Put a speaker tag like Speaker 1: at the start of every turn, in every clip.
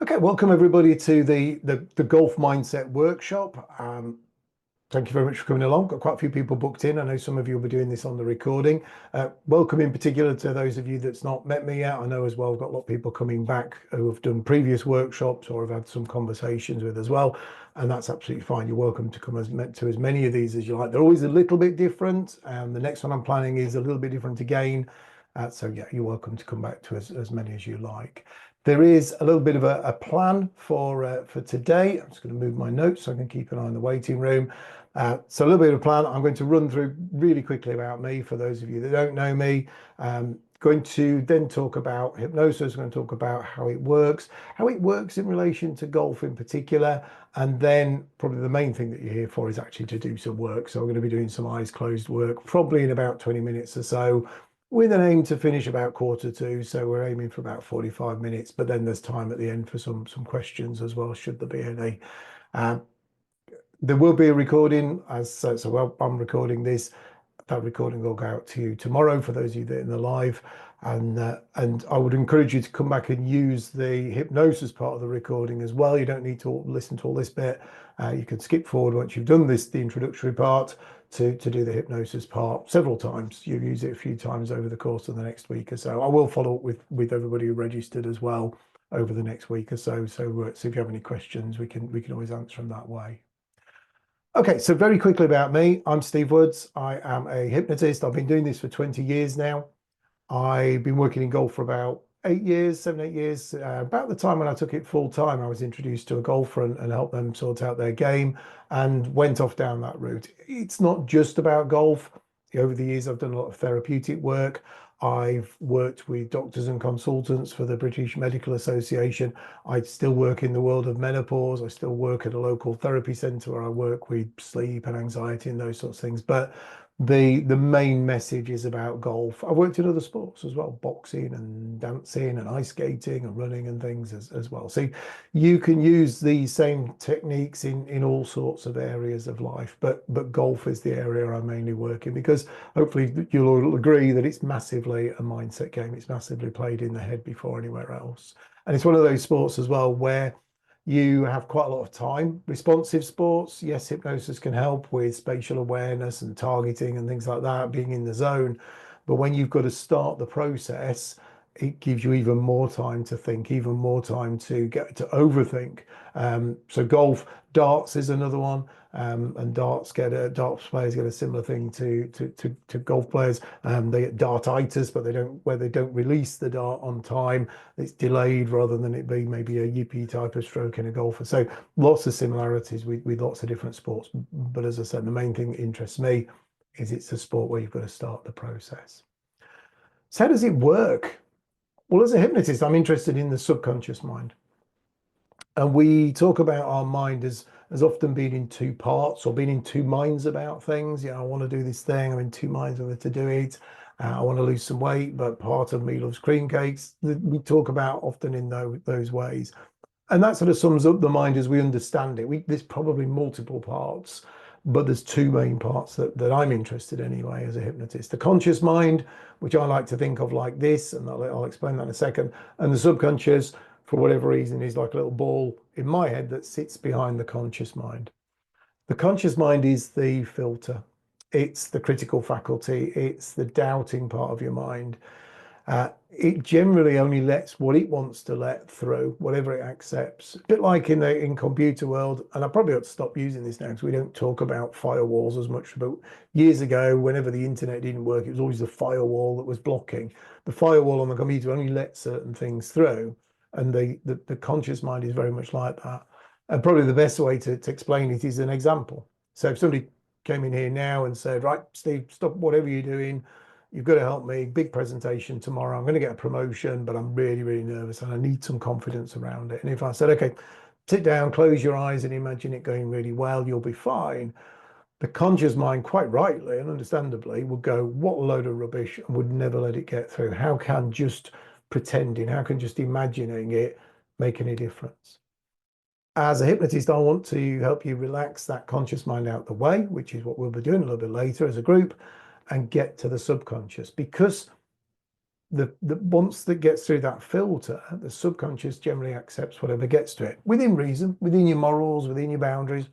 Speaker 1: Okay, welcome everybody to the Golf Mindset Workshop. Thank you very much for coming along. Got quite a few people booked in. I know some of you will be doing this on the recording. Welcome in particular to those of you that's not met me yet. I know as well, I've got a lot of people coming back who have done previous workshops or have had some conversations with as well. And that's absolutely fine. You're welcome to come to as many of these as you like. They're always a little bit different. The next one I'm planning is a little bit different again. So yeah, you're welcome to come back to as many as you like. There is a little bit of a plan for today. I'm just going to move my notes so I can keep an eye on the waiting room. So a little bit of a plan. I'm going to run through really quickly about me for those of you that don't know me. Going to then talk about hypnosis. I'm going to talk about how it works in relation to golf in particular. And then probably the main thing that you're here for is actually to do some work. So I'm going to be doing some eyes closed work, probably in about 20 minutes or so, with an aim to finish about 1:45. So we're aiming for about 45 minutes, but then there's time at the end for some questions as well, should there be any. There will be a recording, so I'm recording this. That recording will go out to you tomorrow for those of you that are in the live. And I would encourage you to come back and use the hypnosis part of the recording as well. You don't need to listen to all this bit. You can skip forward once you've done the introductory part to do the hypnosis part several times. You use it a few times over the course of the next week or so. I will follow up with everybody who registered as well over the next week or so. So if you have any questions, we can always answer them that way. Okay, so very quickly about me. I'm Steve Woods. I am a hypnotist. I've been doing this for 20 years now. I've been working in golf for about 8 years, 7, 8 years. About the time when I took it full time, I was introduced to a golfer and helped them sort out their game and went off down that route. It's not just about golf. Over the years, I've done a lot of therapeutic work. I've worked with doctors and consultants for the British Medical Association. I still work in the world of menopause. I still work at a local therapy centre where I work with sleep and anxiety and those sorts of things. But the main message is about golf. I've worked in other sports as well, boxing and dancing and ice skating and running and things as well. So you can use these same techniques in all sorts of areas of life, but golf is the area I mainly work in because hopefully you'll all agree that it's massively a mindset game. It's massively played in the head before anywhere else. And it's one of those sports as well where you have quite a lot of time. Responsive sports, yes, hypnosis can help with spatial awareness and targeting and things like that, being in the zone. But when you've got to start the process, it gives you even more time to think, even more time to get to overthink. So golf, darts is another one. And darts players get a similar thing to golf players. They get dartitis, but they don't release the dart on time. It's delayed rather than it be maybe a yippee type of stroke in a golfer. So lots of similarities with lots of different sports. But as I said, the main thing that interests me is it's a sport where you've got to start the process. So how does it work? Well, as a hypnotist, I'm interested in the subconscious mind. And we talk about our mind as often being in two parts or being in two minds about things. I want to do this thing. I'm in two minds whether to do it. I want to lose some weight, but part of me loves cream cakes. We talk about often in those ways. And that sort of sums up the mind as we understand it. There's probably multiple parts, but there's two main parts that I'm interested in anyway as a hypnotist. The conscious mind, which I like to think of like this, and I'll explain that in a second. And the subconscious, for whatever reason, is like a little ball in my head that sits behind the conscious mind. The conscious mind is the filter. It's the critical faculty. It's the doubting part of your mind. It generally only lets what it wants to let through, whatever it accepts. A bit like in computer world, and I probably ought to stop using this now because we don't talk about firewalls as much. But years ago, whenever the internet didn't work, it was always the firewall that was blocking. The firewall on the computer only let certain things through, and the conscious mind is very much like that. And probably the best way to explain it is an example. So if somebody came in here now and said, right, Steve, stop whatever you're doing. You've got to help me. Big presentation tomorrow. I'm going to get a promotion, but I'm really, really nervous and I need some confidence around it. And if I said, okay, sit down, close your eyes and imagine it going really well, you'll be fine. The conscious mind, quite rightly and understandably, would go, what a load of rubbish, and would never let it get through. How can just pretending, how can just imagining it make any difference? As a hypnotist, I want to help you relax that conscious mind out the way, which is what we'll be doing a little bit later as a group, and get to the subconscious, because once that gets through that filter, the subconscious generally accepts whatever gets to it within reason, within your morals, within your boundaries.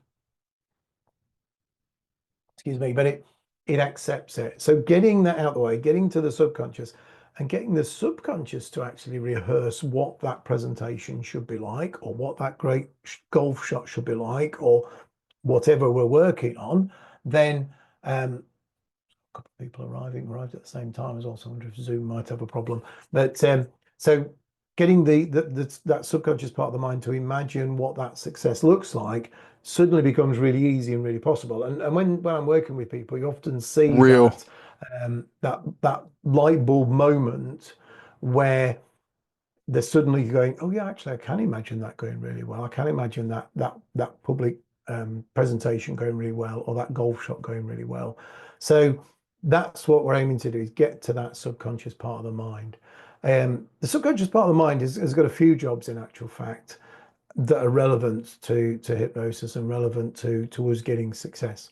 Speaker 1: Excuse me, but it accepts it. So getting that out of the way, getting to the subconscious, and getting the subconscious to actually rehearse what that presentation should be like, or what that great golf shot should be like, or whatever we're working on, then a couple of people arrived at the same time as well. So I wonder if Zoom might have a problem. But so getting that subconscious part of the mind to imagine what that success looks like suddenly becomes really easy and really possible. And when I'm working with people, you often see that light bulb moment where they're suddenly going, oh yeah, actually I can imagine that going really well. I can imagine that public presentation going really well, or that golf shot going really well. So that's what we're aiming to do, is get to that subconscious part of the mind. The subconscious part of the mind has got a few jobs in actual fact that are relevant to hypnosis and relevant to us getting success.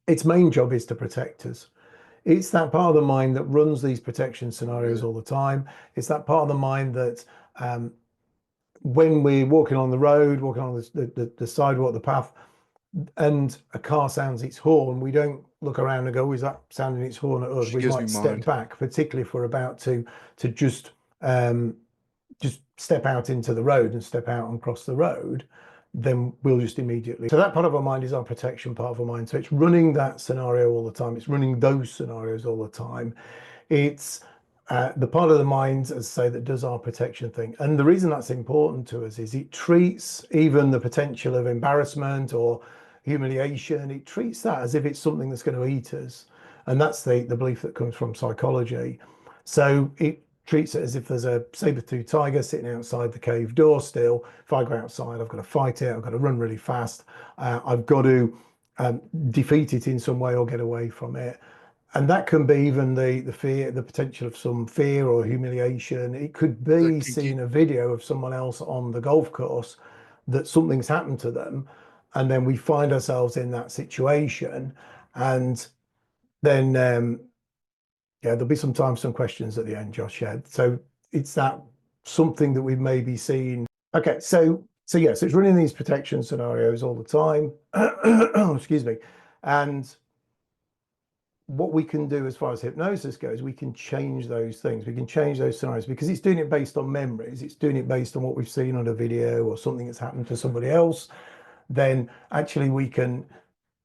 Speaker 1: Its main job is to protect us. It's that part of the mind that runs these protection scenarios all the time. It's that part of the mind that when we're walking on the road, walking on the sidewalk, the path, and a car sounds its horn, we don't look around and go, is that sounding its horn at us? We might step back, particularly if we're about to just step out into the road and step out and cross the road, then we'll just immediately. So that part of our mind is our protection part of our mind. So it's running that scenario all the time. It's running those scenarios all the time. It's the part of the mind, as I say, that does our protection thing. And the reason that's important to us is it treats even the potential of embarrassment or humiliation, it treats that as if it's something that's going to eat us. And that's the belief that comes from psychology. So it treats it as if there's a saber-toothed tiger sitting outside the cave door still. If I go outside, I've got to fight it. I've got to run really fast. I've got to defeat it in some way or get away from it. And that can be even the fear, the potential of some fear or humiliation. It could be seeing a video of someone else on the golf course that something's happened to them, and then we find ourselves in that situation, and then yeah, there'll be sometimes some questions at the end, Josh. Yeah, so it's that something that we've maybe seen. Okay, so yes, it's running these protection scenarios all the time. Excuse me, and what we can do as far as hypnosis goes, we can change those things. We can change those scenarios because it's doing it based on memories. It's doing it based on what we've seen on a video or something that's happened to somebody else. Then actually we can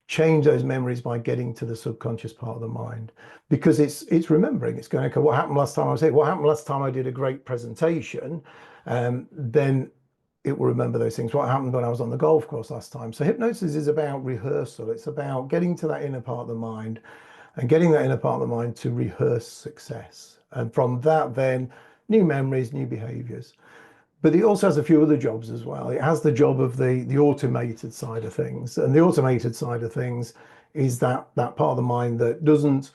Speaker 1: change those memories by getting to the subconscious part of the mind, because it's remembering. It's going, okay, what happened last time I was here? What happened last time I did a great presentation? Then it will remember those things. What happened when I was on the golf course last time? So hypnosis is about rehearsal. It's about getting to that inner part of the mind and getting that inner part of the mind to rehearse success. And from that, then new memories, new behaviors. But it also has a few other jobs as well. It has the job of the automated side of things. And the automated side of things is that part of the mind that doesn't,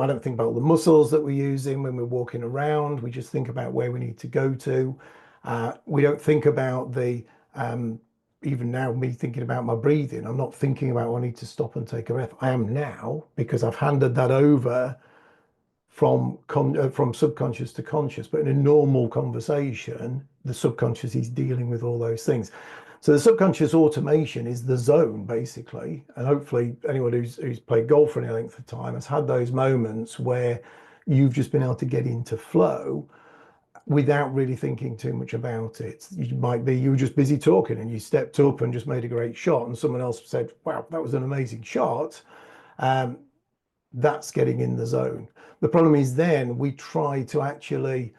Speaker 1: I don't think about all the muscles that we're using when we're walking around. We just think about where we need to go to. We don't think about even now, me thinking about my breathing, I'm not thinking about, I need to stop and take a breath. I am now, because I've handed that over from subconscious to conscious. But in a normal conversation, the subconscious is dealing with all those things. So the subconscious automation is the zone, basically. And hopefully anyone who's played golf for any length of time has had those moments where you've just been able to get into flow without really thinking too much about it. You were just busy talking and you stepped up and just made a great shot, and someone else said, wow, that was an amazing shot. That's getting in the zone. The problem is then we try to actually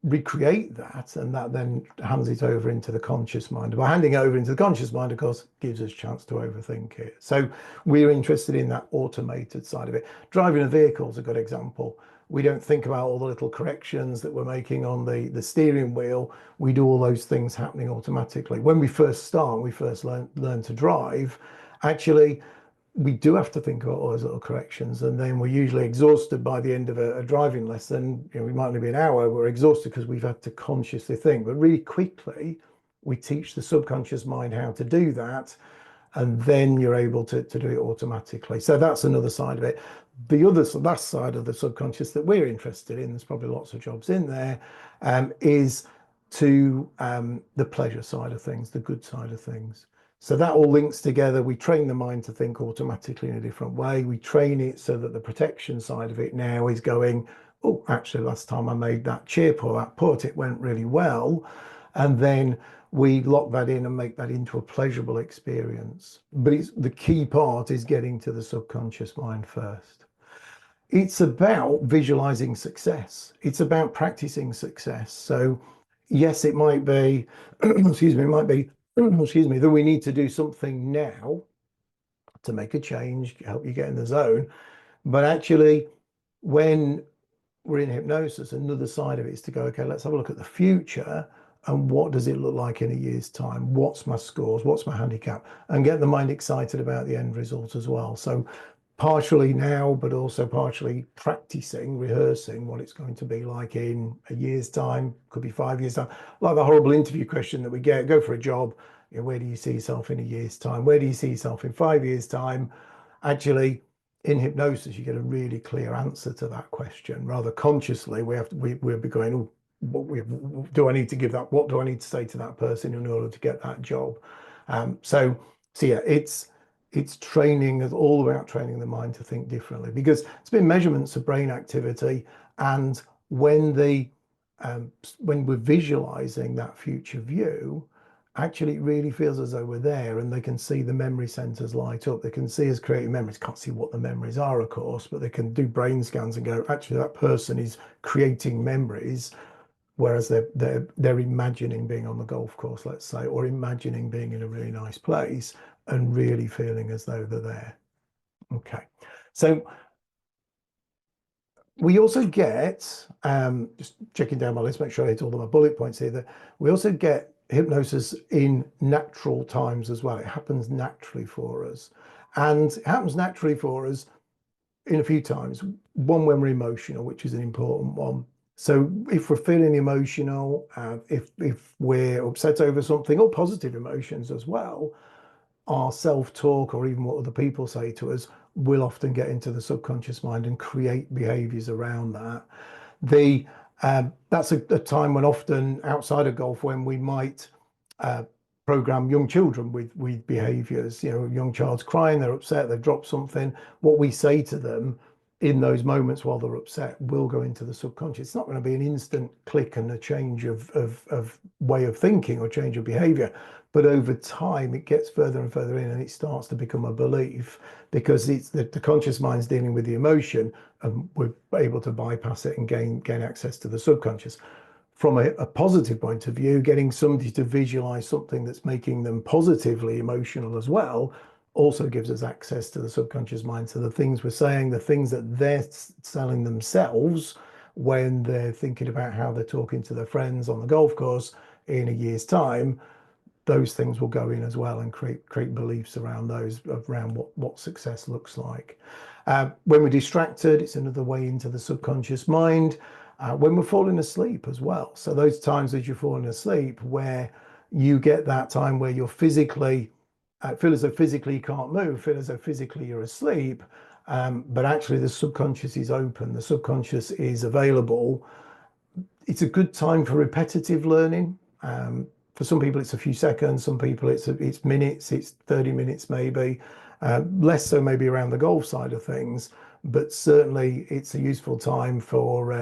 Speaker 1: recreate that, and that then hands it over into the conscious mind. By handing it over into the conscious mind, of course, gives us a chance to overthink it. So we're interested in that automated side of it. Driving a vehicle is a good example. We don't think about all the little corrections that we're making on the steering wheel. We do all those things happening automatically. When we first start, we first learn to drive, actually, we do have to think about all those little corrections, and then we're usually exhausted by the end of a driving lesson. You know, we might only be an hour, we're exhausted because we've had to consciously think. But really quickly, we teach the subconscious mind how to do that. and then you're able to do it automatically. So that's another side of it. The other last side of the subconscious that we're interested in, there's probably lots of jobs in there, is to the pleasure side of things, the good side of things. So that all links together. We train the mind to think automatically in a different way. We train it so that the protection side of it now is going, oh, actually, last time I made that chip or that put, it went really well. And then we lock that in and make that into a pleasurable experience. But the key part is getting to the subconscious mind first. It's about visualizing success. It's about practicing success. So yes, it might be, excuse me, it might be, excuse me, that we need to do something now to make a change, help you get in the zone. But actually, when we're in hypnosis, another side of it is to go, okay, let's have a look at the future and what does it look like in a year's time? What's my scores? What's my handicap? And get the mind excited about the end result as well. So partially now, but also partially practicing, rehearsing what it's going to be like in a year's time, could be 5 years time. Like the horrible interview question that we get, go for a job, you know, where do you see yourself in a year's time? Where do you see yourself in 5 years' time? Actually, in hypnosis, you get a really clear answer to that question. Rather consciously, we'll be going, oh, what do I need to give that? What do I need to say to that person in order to get that job? So yeah, it's training, is all about training the mind to think differently, because it's been measurements of brain activity, and when we're visualizing that future view, actually it really feels as though we're there, and they can see the memory centers light up. They can see us creating memories. Can't see what the memories are, of course, but they can do brain scans and go, actually that person is creating memories, whereas they're imagining being on the golf course, let's say, or imagining being in a really nice place and really feeling as though they're there. Okay, so we also get, just checking down my list, make sure I hit all of my bullet points here, that we also get hypnosis in natural times as well. It happens naturally for us, and it happens naturally for us in a few times. One, when we're emotional, which is an important one. So if we're feeling emotional, if we're upset over something, or positive emotions as well, our self-talk or even what other people say to us will often get into the subconscious mind and create behaviors around that. That's a time when often outside of golf, when we might program young children with behaviors. You know, a young child's crying, they're upset, they've dropped something. What we say to them in those moments while they're upset will go into the subconscious. It's not going to be an instant click and a change of way of thinking or change of behavior, but over time it gets further and further in, and it starts to become a belief, because it's the conscious mind's dealing with the emotion, and we're able to bypass it and gain access to the subconscious. From a positive point of view, getting somebody to visualize something that's making them positively emotional as well also gives us access to the subconscious mind. So the things we're saying, the things that they're selling themselves when they're thinking about how they're talking to their friends on the golf course in a year's time, those things will go in as well and create beliefs around those, around what success looks like. When we're distracted, it's another way into the subconscious mind. When we're falling asleep as well. So those times that you're falling asleep, where you get that time where you're physically feel as though physically you can't move, feel as though physically you're asleep, but actually the subconscious is open, the subconscious is available. It's a good time for repetitive learning. For some people it's a few seconds, some people it's minutes, it's 30 minutes maybe, less so maybe around the golf side of things, but certainly it's a useful time for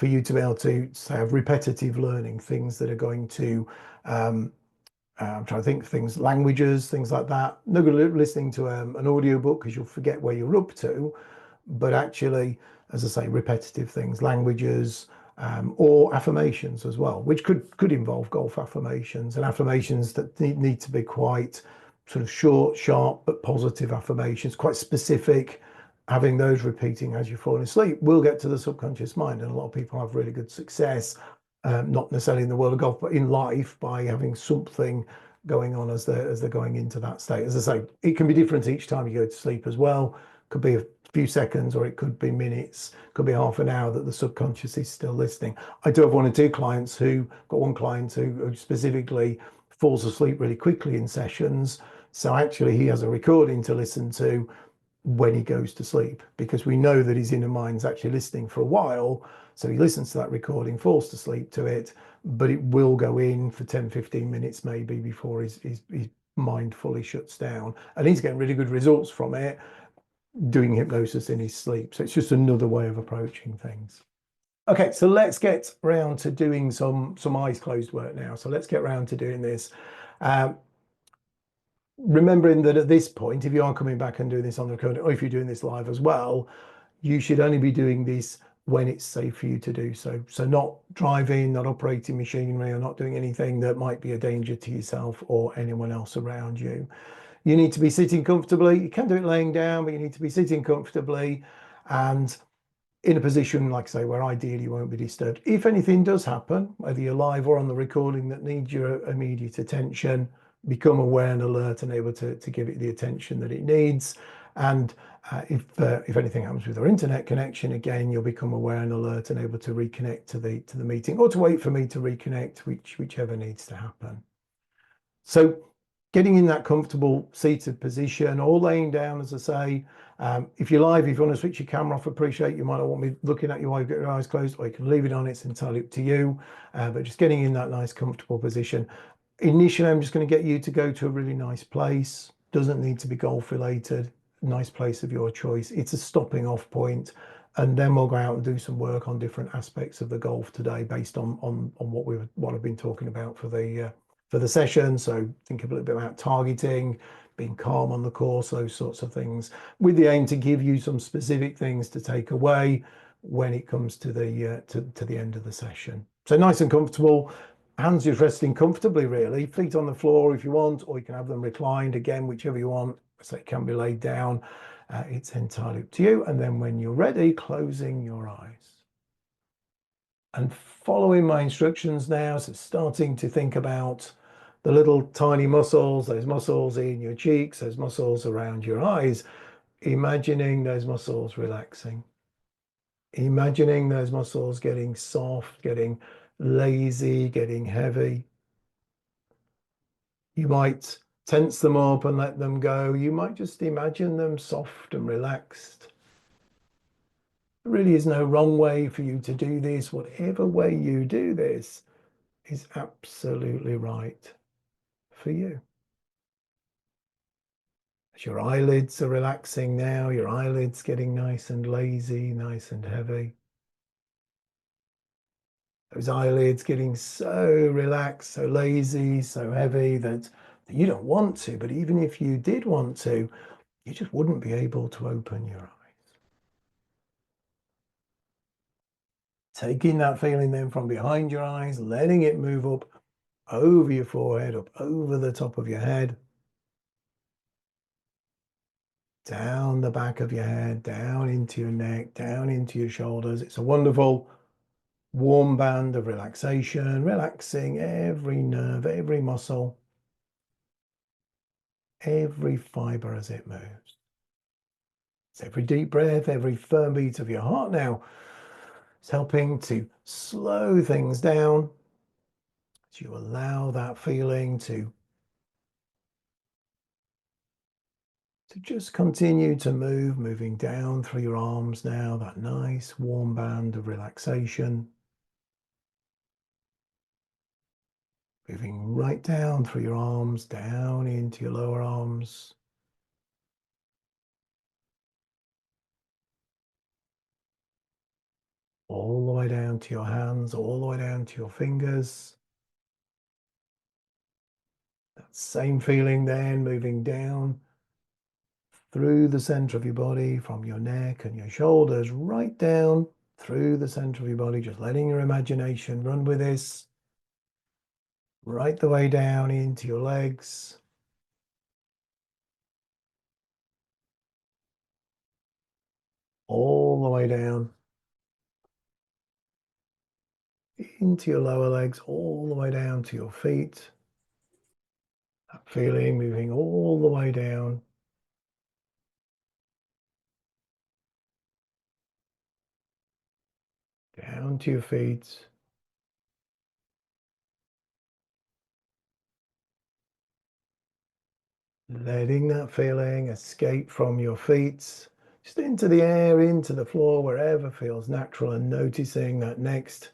Speaker 1: you to be able to have repetitive learning, things that are going to I'm trying to think of things, languages, things like that. No good listening to an audio book, because you'll forget where you're up to, but actually, as I say, repetitive things, languages, or affirmations as well, which could involve golf affirmations, and affirmations that need to be quite sort of short, sharp, but positive affirmations, quite specific. Having those repeating as you're falling asleep will get to the subconscious mind, and a lot of people have really good success. Not necessarily in the world of golf, but in life, by having something going on as they're going into that state. As I say, it can be different each time you go to sleep as well. Could be a few seconds, or it could be minutes, could be half an hour that the subconscious is still listening. I do have one or two clients got one client who specifically falls asleep really quickly in sessions, So actually he has a recording to listen to when he goes to sleep, because we know that his inner mind's actually listening for a while. So he listens to that recording, falls to sleep to it, but it will go in for 10, 15 minutes maybe before his mind fully shuts down. And he's getting really good results from it, doing hypnosis in his sleep. So it's just another way of approaching things. Okay, so let's get round to doing some eyes closed work now. So let's get round to doing this. Um, Remembering that at this point, if you are coming back and doing this on the recording, or if you're doing this live as well, you should only be doing this when it's safe for you to do so. So not driving, not operating machinery, or not doing anything that might be a danger to yourself or anyone else around you. You need to be sitting comfortably. You can do it laying down, but you need to be sitting comfortably and in a position, like I say, where ideally you won't be disturbed. If anything does happen, whether you're live or on the recording that needs your immediate attention, become aware and alert and able to give it the attention that it needs. And if anything happens with our internet connection, again, you'll become aware and alert and able to reconnect to the meeting, or to wait for me to reconnect, whichever needs to happen. So getting in that comfortable seated position or laying down, as I say. If you're live, if you want to switch your camera off, appreciate you might not want me looking at you while you've got your eyes closed, or you can leave it on, it's entirely up to you. But just getting in that nice comfortable position. Initially, I'm just going to get you to go to a really nice place. Doesn't need to be golf related. Nice place of your choice. It's a stopping off point. And then we'll go out and do some work on different aspects of the golf today based on what I've been talking about for the session. So think a little bit about targeting, being calm on the course, those sorts of things, with the aim to give you some specific things to take away when it comes to the to the end of the session. So nice and comfortable, hands just resting comfortably, really, feet on the floor if you want, or you can have them reclined, again, whichever you want. So it can be laid down. It's entirely up to you. And then when you're ready, closing your eyes and following my instructions now. So starting to think about the little tiny muscles, those muscles in your cheeks, those muscles around your eyes, imagining those muscles relaxing, imagining those muscles getting soft, getting lazy, getting heavy. You might tense them up and let them go. You might just imagine them soft and relaxed. There really is no wrong way for you to do this. Whatever way you do this is absolutely right for you. As your eyelids are relaxing now, your eyelids getting nice and lazy, nice and heavy. Those eyelids getting so relaxed, so lazy, so heavy that you don't want to, but even if you did want to, you just wouldn't be able to open your eyes. Taking that feeling then from behind your eyes, letting it move up over your forehead, up over the top of your head, down the back of your head, down into your neck, down into your shoulders. It's a wonderful warm band of relaxation, relaxing every nerve, every muscle, every fiber as it moves. So every deep breath, every firm beat of your heart now is helping to slow things down as you allow that feeling to just continue to move, moving down through your arms now, that nice warm band of relaxation. Moving right down through your arms, down into your lower arms. All the way down to your hands, all the way down to your fingers. That same feeling then moving down through the center of your body, from your neck and your shoulders, right down through the center of your body, just letting your imagination run with this. Right the way down into your legs. All the way down into your lower legs, all the way down to your feet. That feeling moving all the way down. Down to your feet. letting that feeling escape from your feet, just into the air, into the floor, wherever feels natural, and noticing that next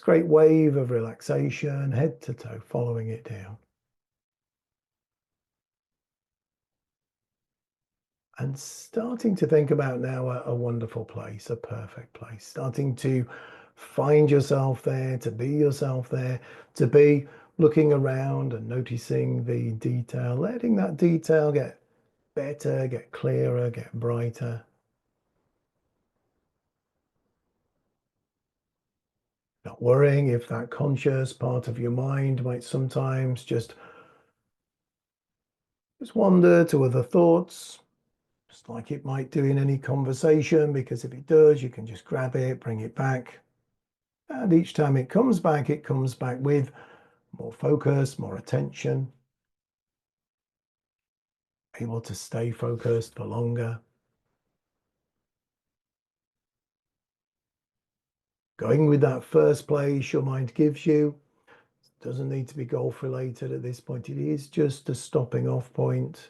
Speaker 1: great wave of relaxation, head to toe, following it down. And starting to think about now a wonderful place, a perfect place, starting to find yourself there, to be yourself there, to be looking around and noticing the detail, letting that detail get better, get clearer, get brighter. Not worrying if that conscious part of your mind might sometimes just wander to other thoughts, just like it might do in any conversation, because if it does, you can just grab it, bring it back. And each time it comes back with more focus, more attention, able to stay focused for longer. Going with that first place your mind gives you. Doesn't need to be golf related at this point. It is just a stopping off point.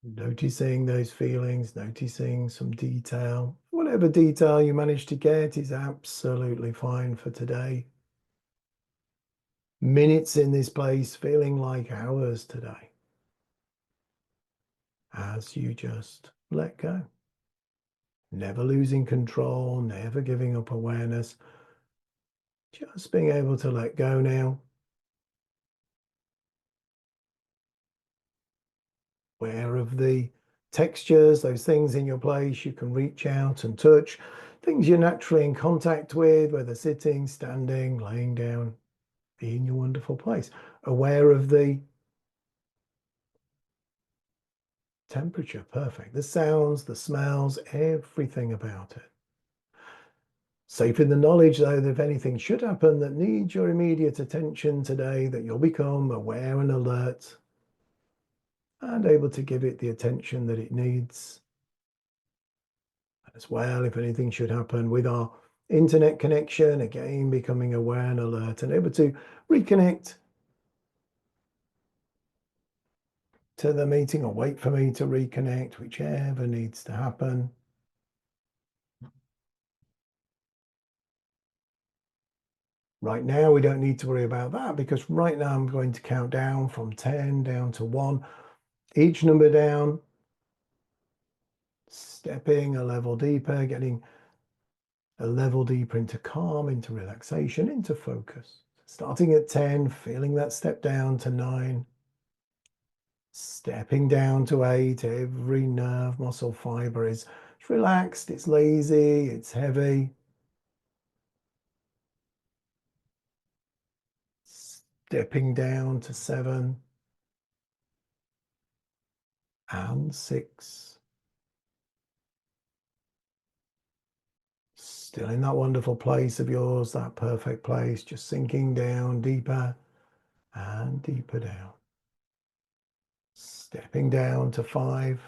Speaker 1: Noticing those feelings, noticing some detail. Whatever detail you manage to get is absolutely fine for today. Minutes in this place feeling like hours today, as you just let go. Never losing control, never giving up awareness, just being able to let go now. Aware of the textures, those things in your place you can reach out and touch, things you're naturally in contact with, whether sitting, standing, laying down, in your wonderful place. Aware of the temperature, perfect. The sounds, the smells, everything about it. Safe in the knowledge, though, that if anything should happen that needs your immediate attention today, that you'll become aware and alert and able to give it the attention that it needs. As well, if anything should happen with our internet connection, again, becoming aware and alert and able to reconnect to the meeting or wait for me to reconnect, whichever needs to happen. Right now, we don't need to worry about that because right now I'm going to count down from 10 down to 1. Each number down, stepping a level deeper, getting a level deeper into calm, into relaxation, into focus. Starting at 10, feeling that step down to 9, stepping down to 8. Every nerve, muscle, fiber is relaxed, it's lazy, it's heavy. Stepping down to 7 and 6. Still in that wonderful place of yours, that perfect place, just sinking down deeper and deeper down. Stepping down to 5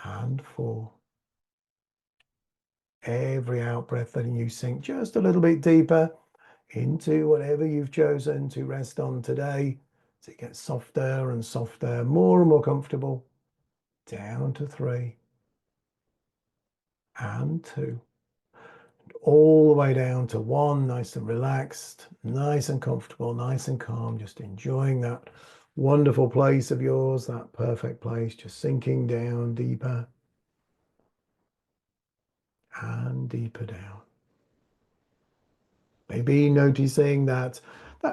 Speaker 1: and 4. Every out breath letting you sink just a little bit deeper into whatever you've chosen to rest on today. As it gets softer and softer, more and more comfortable. Down to 3 and 2. All the way down to 1, nice and relaxed, nice and comfortable, nice and calm, just enjoying that wonderful place of yours, that perfect place, just sinking down deeper and deeper down. Maybe noticing that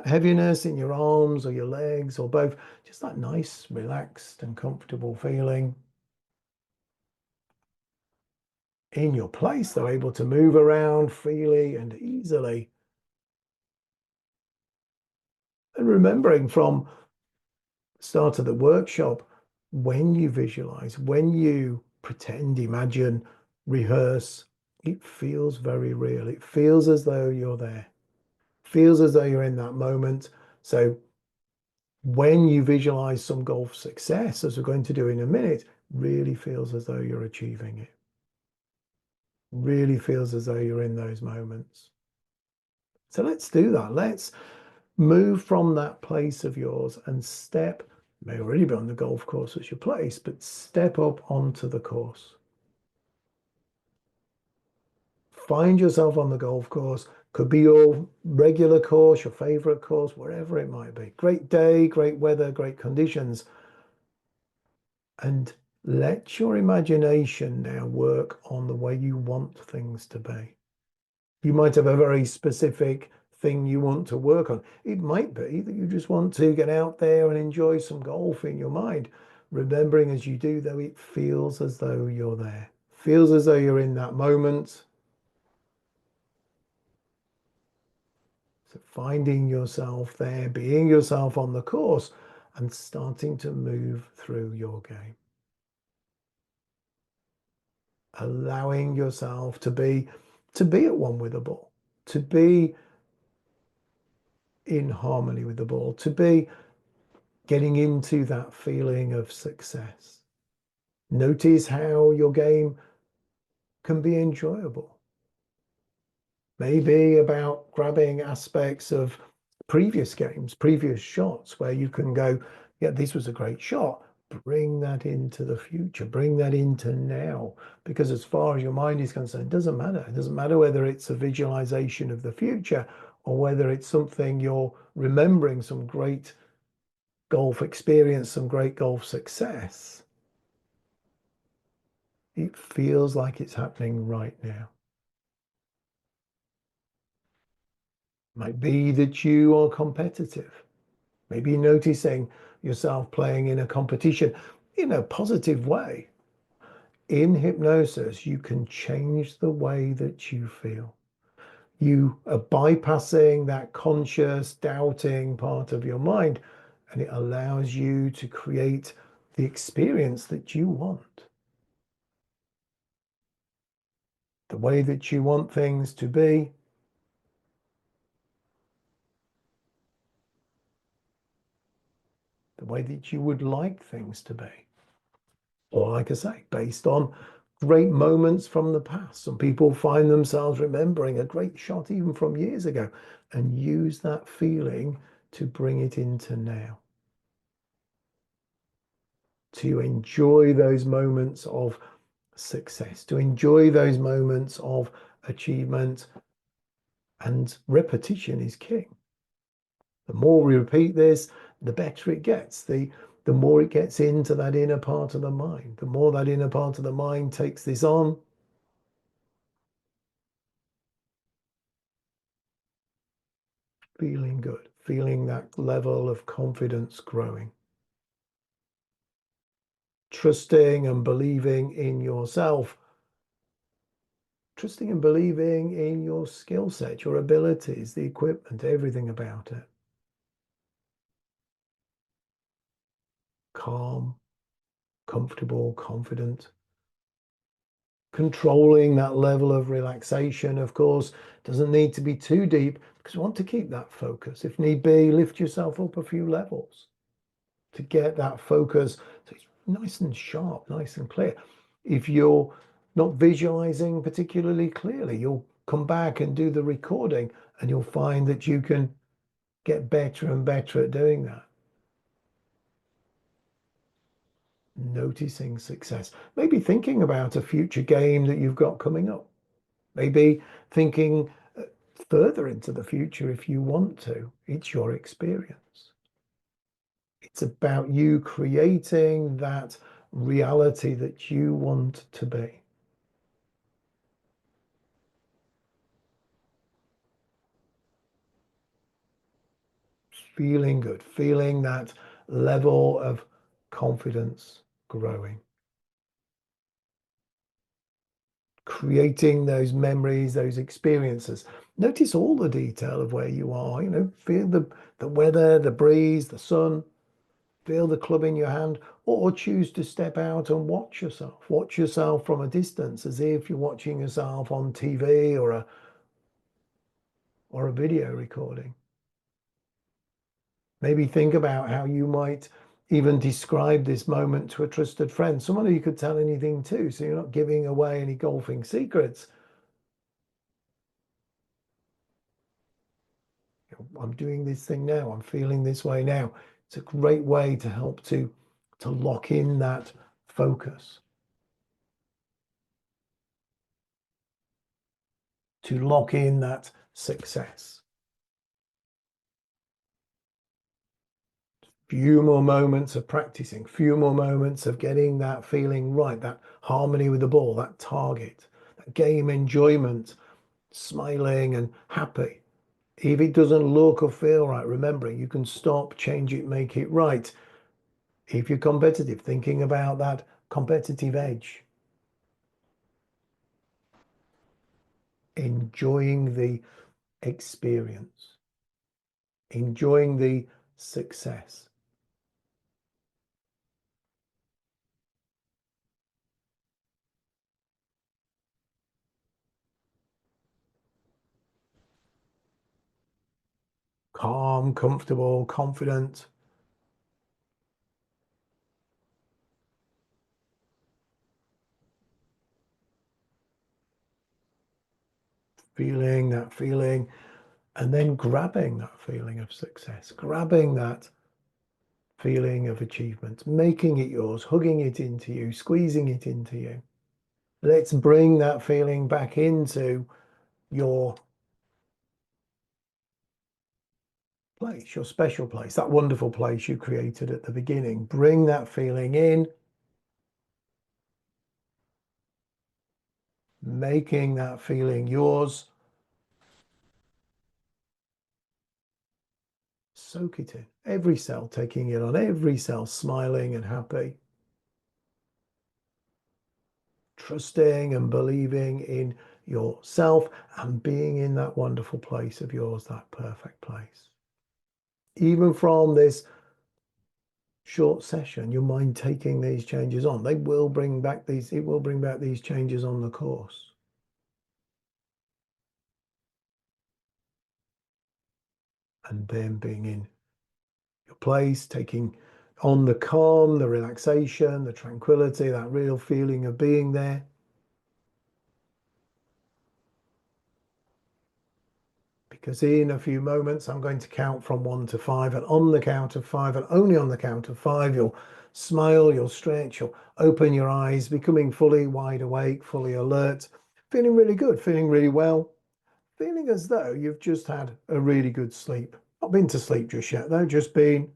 Speaker 1: heaviness in your arms or your legs or both, just that nice, relaxed and comfortable feeling. In your place, they're able to move around freely and easily. And remembering from the start of the workshop, when you visualize, when you pretend, imagine, rehearse, it feels very real. It feels as though you're there. It feels as though you're in that moment. So when you visualize some golf success, as we're going to do in a minute, really feels as though you're achieving it. Really feels as though you're in those moments. So let's do that. Let's move from that place of yours and step, may already be on the golf course as your place, but step up onto the course. Find yourself on the golf course. Could be your regular course, your favorite course, wherever it might be. Great day, great weather, great conditions. And let your imagination now work on the way you want things to be. You might have a very specific thing you want to work on. It might be that you just want to get out there and enjoy some golf in your mind. Remembering as you do, though, it feels as though you're there. Feels as though you're in that moment. So finding yourself there, being yourself on the course, and starting to move through your game. Allowing yourself to be at one with the ball, to be in harmony with the ball, to be getting into that feeling of success. Notice how your game can be enjoyable. Maybe about grabbing aspects of previous games, previous shots, where you can go, yeah, this was a great shot. Bring that into the future, bring that into now. Because as far as your mind is concerned, it doesn't matter. It doesn't matter whether it's a visualization of the future or whether it's something you're remembering, some great golf experience, some great golf success. It feels like it's happening right now. Might be that you are competitive. Maybe noticing yourself playing in a competition in a positive way. In hypnosis, you can change the way that you feel. You are bypassing that conscious, doubting part of your mind, and it allows you to create the experience that you want. The way that you want things to be. The way that you would like things to be. Or, like I say, based on great moments from the past. Some people find themselves remembering a great shot even from years ago and use that feeling to bring it into now. To enjoy those moments of success, to enjoy those moments of achievement. And repetition is king. The more we repeat this, the better it gets. The more it gets into that inner part of the mind, the more that inner part of the mind takes this on. Feeling good, feeling that level of confidence growing. Trusting and believing in yourself. Trusting and believing in your skill set, your abilities, the equipment, everything about it. Calm, comfortable, confident. Controlling that level of relaxation, of course, doesn't need to be too deep because you want to keep that focus. If need be, lift yourself up a few levels to get that focus so it's nice and sharp, nice and clear. If you're not visualizing particularly clearly, you'll come back and do the recording and you'll find that you can get better and better at doing that. Noticing success, maybe thinking about a future game that you've got coming up, maybe thinking further into the future if you want to. It's your experience. It's about you creating that reality that you want to be. Feeling good, feeling that level of confidence growing. Creating those memories, those experiences. Notice all the detail of where you are, feel the weather, the breeze, the sun, feel the club in your hand, or choose to step out and watch yourself. Watch yourself from a distance as if you're watching yourself on TV or a video recording. Maybe think about how you might even describe this moment to a trusted friend, someone who you could tell anything to, so you're not giving away any golfing secrets, I'm doing this thing now. I'm feeling this way now. It's a great way to help to lock in that focus, to lock in that success. Few more moments of practicing, few more moments of getting that feeling right, that harmony with the ball, that target, that game enjoyment, smiling and happy. If it doesn't look or feel right, remembering you can stop, change it, make it right. If you're competitive, thinking about that competitive edge, enjoying the experience, enjoying the success. Calm, comfortable, confident. Feeling that feeling, and then grabbing that feeling of success, grabbing that feeling of achievement, making it yours, hugging it into you, squeezing it into you. Let's bring that feeling back into your place, your special place, that wonderful place you created at the beginning. Bring that feeling in, making that feeling yours. Soak it in. Every cell taking it on, every cell smiling and happy. Trusting and believing in yourself and being in that wonderful place of yours, that perfect place. Even from this short session, your mind taking these changes on, it will bring back these changes on the course. And then being in your place, taking on the calm, the relaxation, the tranquility, that real feeling of being there. Because in a few moments, I'm going to count from 1 to 5, and on the count of 5, and only on the count of 5, you'll smile, you'll stretch, you'll open your eyes, becoming fully wide awake, fully alert, feeling really good, feeling really well, feeling as though you've just had a really good sleep. Not been to sleep just yet, though, just been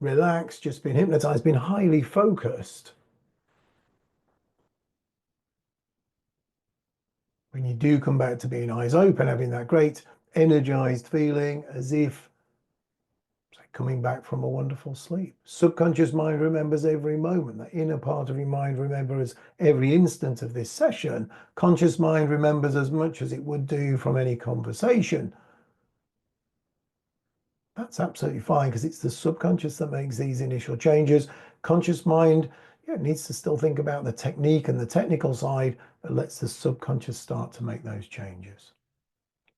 Speaker 1: relaxed, just been hypnotized, been highly focused. When you do come back to being eyes open, having that great energized feeling as if coming back from a wonderful sleep. Subconscious mind remembers every moment. The inner part of your mind remembers every instant of this session. Conscious mind remembers as much as it would do from any conversation. That's absolutely fine because it's the subconscious that makes these initial changes. Conscious mind needs to still think about the technique and the technical side, but lets the subconscious start to make those changes.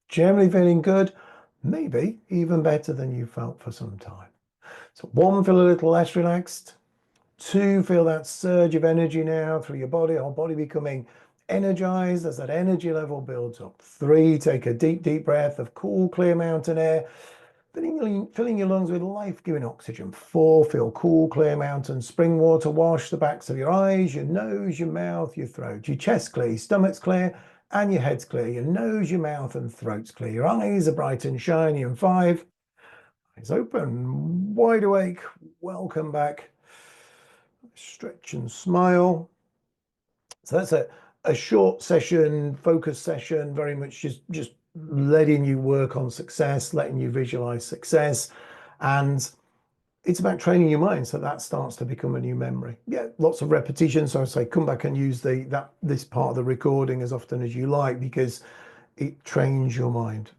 Speaker 1: Generally feeling good, maybe even better than you felt for some time. So 1, feel a little less relaxed. 2, feel that surge of energy now through your body, whole body becoming energized as that energy level builds up. 3, take a deep, deep breath of cool, clear mountain air, filling your lungs with life-giving oxygen. 4, feel cool, clear mountain spring water wash the backs of your eyes, your nose, your mouth, your throat. Your chest clear, your stomach's clear, and your head's clear. Your nose, your mouth, and throat's clear. Your eyes are bright and shiny. And 5, eyes open, wide awake, welcome back. Stretch and smile. So that's a short session, focus session, very much just letting you work on success, letting you visualize success. And it's about training your mind so that starts to become a new memory. Yeah, lots of repetition. So I say come back and use this part of the recording as often as you like because it trains your mind.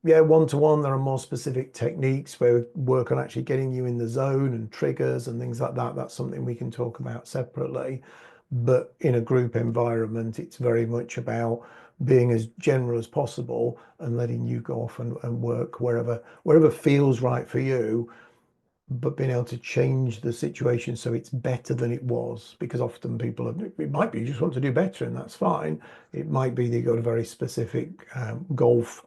Speaker 1: Yeah, one-to-one, there are more specific techniques where we work on actually getting you in the zone and triggers and things like that. That's something we can talk about separately. But in a group environment, it's very much about being as general as possible and letting you go off and work wherever feels right for you, but being able to change the situation so it's better than it was. Because often people it might be you just want to do better, and that's fine. It might be that you've got a very specific golf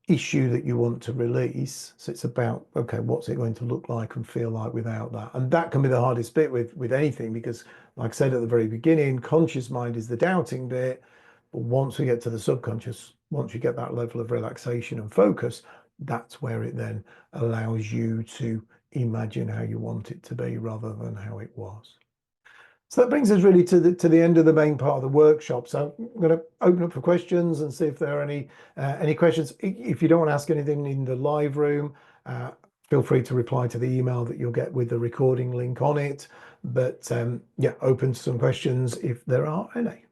Speaker 1: issue that you want to release. So it's about, okay, what's it going to look like and feel like without that? And that can be the hardest bit with anything, because like I said at the very beginning, conscious mind is the doubting bit. But once we get to the subconscious, once you get that level of relaxation and focus, that's where it then allows you to imagine how you want it to be rather than how it was. So that brings us really to the end of the main part of the workshop. So I'm going to open up for questions and see if there are any questions. If you don't want to ask anything in the live room, feel free to reply to the email that you'll get with the recording link on it. But yeah, open to some questions if there are any.